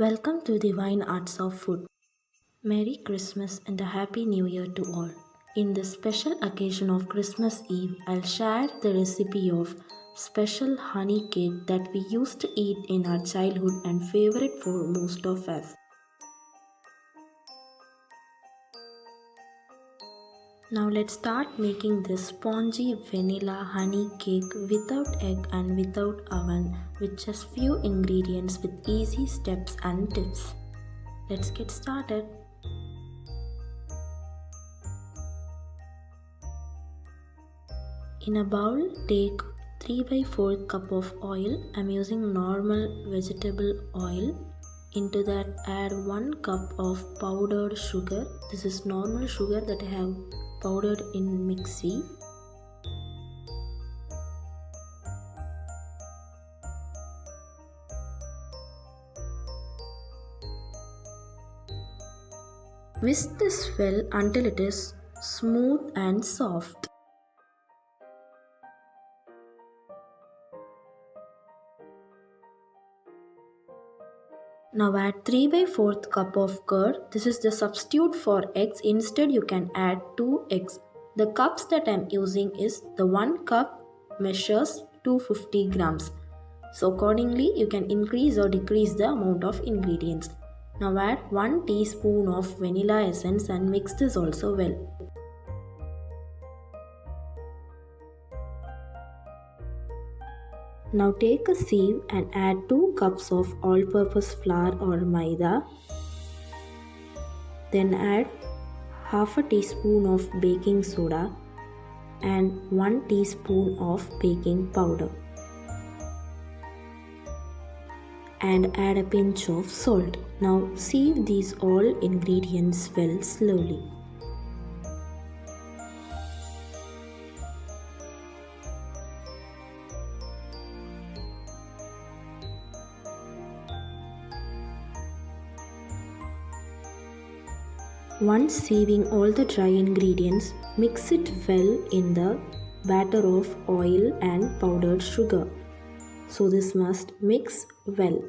Welcome to Divine Arts of Food. Merry Christmas and a Happy New Year to all. In this special occasion of Christmas Eve, I'll share the recipe of special honey cake that we used to eat in our childhood and favorite for most of us. Now let's start making this spongy vanilla honey cake without egg and without oven with just few ingredients with easy steps and tips. Let's get started. In a bowl, take 3/4 cup of oil. I'm using normal vegetable oil. Into that, add 1 cup of powdered sugar. This is normal sugar that I have powdered in mixie. Whisk this well until it is smooth and soft. Now add 3/4 cup of curd. This is the substitute for eggs. Instead you can add 2 eggs. The cups that I am using is the 1 cup measures 250 grams. So accordingly you can increase or decrease the amount of ingredients. Now add 1 teaspoon of vanilla essence and mix this also well. Now take a sieve and add 2 cups of all-purpose flour or maida. Then add half a teaspoon of baking soda and 1 teaspoon of baking powder. And add a pinch of salt. Now sieve these all ingredients well slowly. Once sieving all the dry ingredients, mix it well in the batter of oil and powdered sugar. So this must mix well.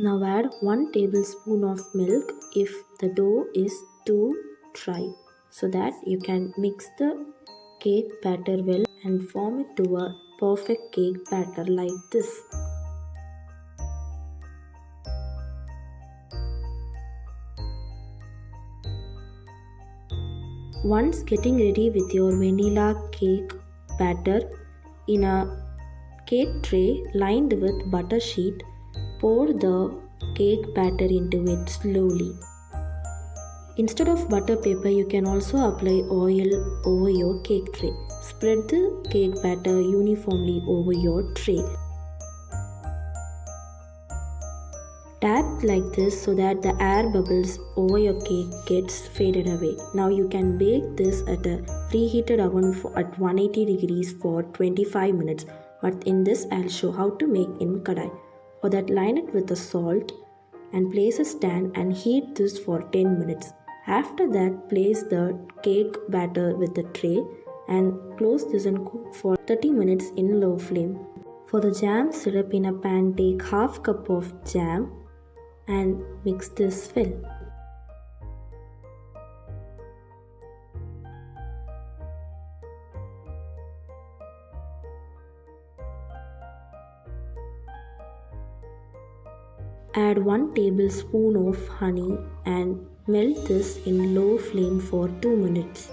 Now add 1 tablespoon of milk if the dough is too dry, so that you can mix the cake batter well and form it to a perfect cake batter like this. Once getting ready with your vanilla cake batter, in a cake tray lined with butter sheet, pour the cake batter into it slowly. Instead of butter paper, you can also apply oil over your cake tray. Spread the cake batter uniformly over your tray. Tap like this so that the air bubbles over your cake gets faded away. Now you can bake this at a preheated oven at 180 degrees for 25 minutes. But in this I'll show how to make in kadai. For that, line it with the salt and place a stand and heat this for 10 minutes. After that, place the cake batter with the tray and close this and cook for 30 minutes in low flame. For the jam syrup, in a pan take half cup of jam and mix this well. Add 1 tablespoon of honey and melt this in low flame for 2 minutes.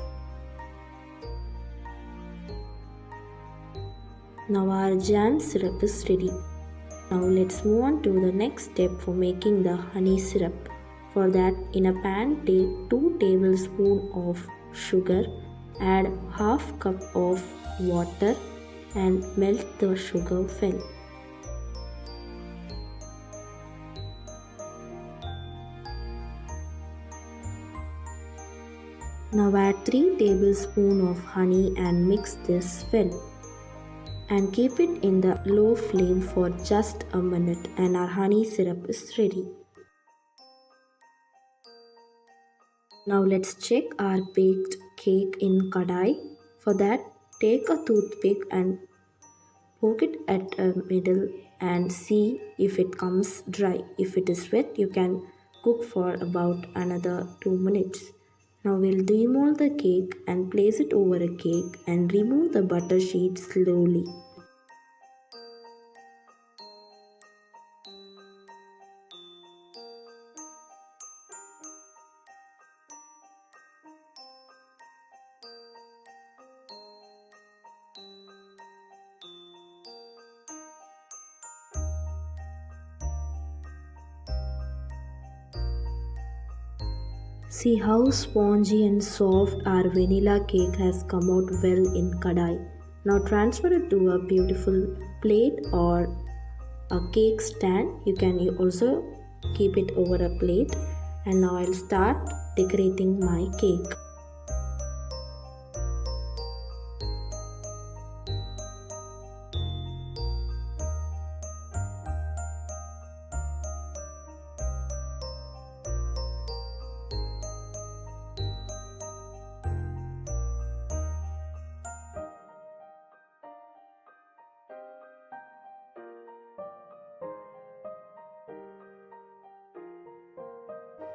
Now our jam syrup is ready. Now let's move on to the next step for making the honey syrup. For that, in a pan take 2 tablespoons of sugar, add half cup of water and melt the sugar well. Now add 3 tablespoons of honey and mix this well. And keep it in the low flame for just a minute and our honey syrup is ready. Now let's check our baked cake in kadai. For that, take a toothpick and poke it at the middle and see if it comes dry. If it is wet, you can cook for about another 2 minutes. Now we'll demold the cake and place it over a cake and remove the butter sheet slowly. See how spongy and soft our vanilla cake has come out well in kadai. Now transfer it to a beautiful plate or a cake stand. You can also keep it over a plate. And now I'll start decorating my cake.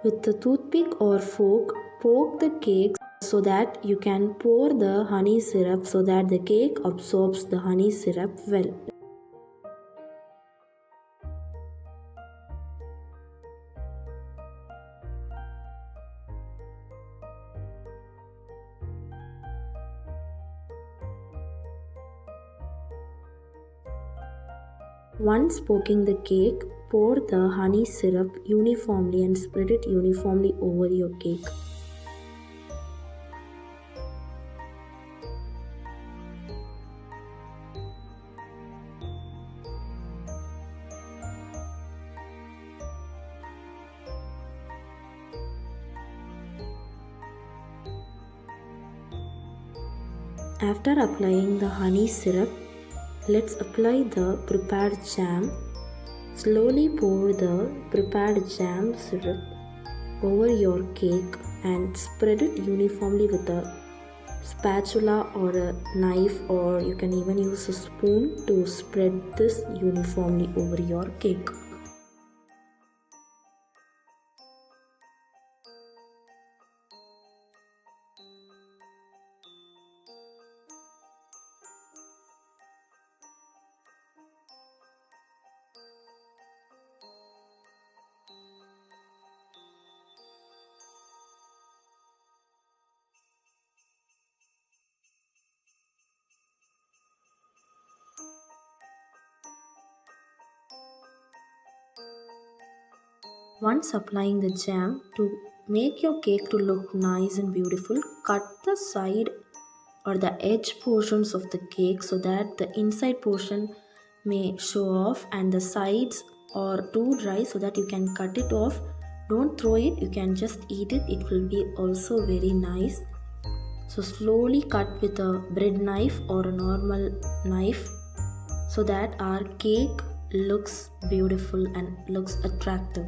With the toothpick or fork, poke the cake so that you can pour the honey syrup so that the cake absorbs the honey syrup well. Once poking the cake, pour the honey syrup uniformly and spread it uniformly over your cake. After applying the honey syrup, let's apply the prepared jam. Slowly pour the prepared jam syrup over your cake and spread it uniformly with a spatula or a knife, or you can even use a spoon to spread this uniformly over your cake. Once applying the jam, to make your cake to look nice and beautiful, cut the side or the edge portions of the cake so that the inside portion may show off and the sides are too dry so that you can cut it off. Don't throw it, you can just eat it. It will be also very nice. So slowly cut with a bread knife or a normal knife so that our cake looks beautiful and looks attractive.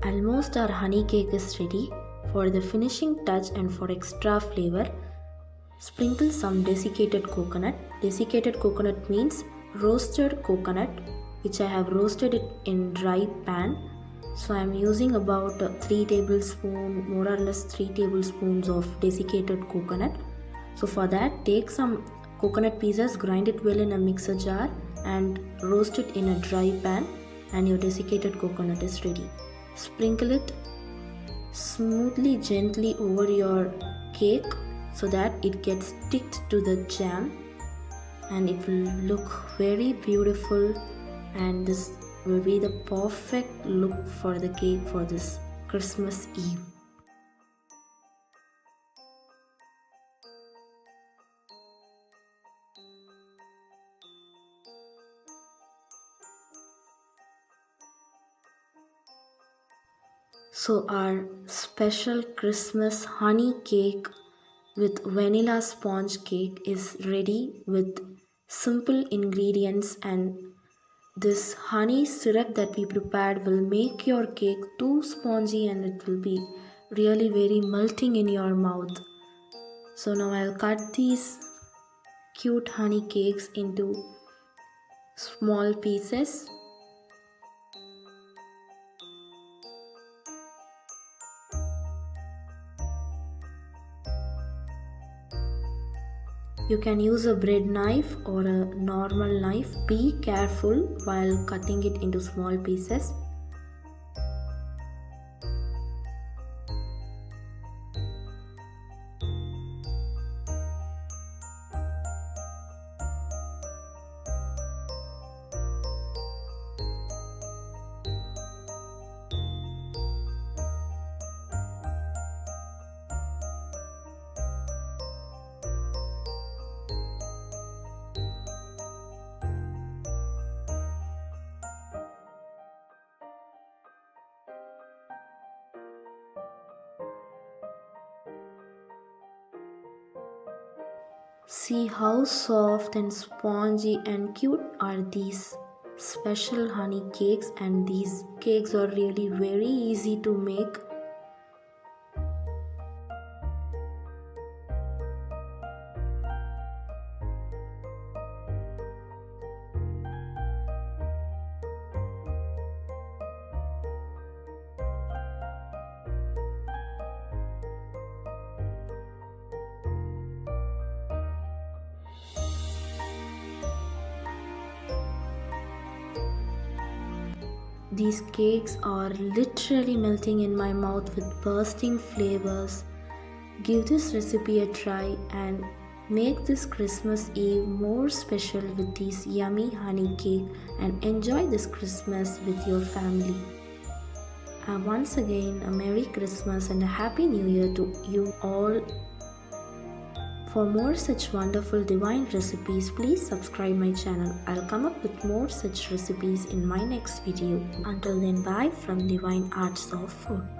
Almost our honey cake is ready. For the finishing touch and for extra flavor, sprinkle some desiccated coconut. Desiccated coconut means roasted coconut, which I have roasted it in dry pan. So I am using about 3 tablespoons, more or less 3 tablespoons of desiccated coconut. So for that, take some coconut pieces, grind it well in a mixer jar and roast it in a dry pan, and your desiccated coconut is ready. Sprinkle it smoothly, gently over your cake so that it gets sticked to the jam, and it will look very beautiful, and this will be the perfect look for the cake for this Christmas Eve. So our special Christmas honey cake with vanilla sponge cake is ready with simple ingredients, and this honey syrup that we prepared will make your cake too spongy and it will be really very melting in your mouth. So now I'll cut these cute honey cakes into small pieces. You can use a bread knife or a normal knife. Be careful while cutting it into small pieces. See how soft and spongy and cute are these special honey cakes, and these cakes are really very easy to make. These cakes are literally melting in my mouth with bursting flavors. Give this recipe a try and make this Christmas Eve more special with these yummy honey cake, and enjoy this Christmas with your family. Once again, a Merry Christmas and a Happy New Year to you all. For more such wonderful divine recipes, please subscribe my channel. I'll come up with more such recipes in my next video. Until then, bye from Divine Arts of Food.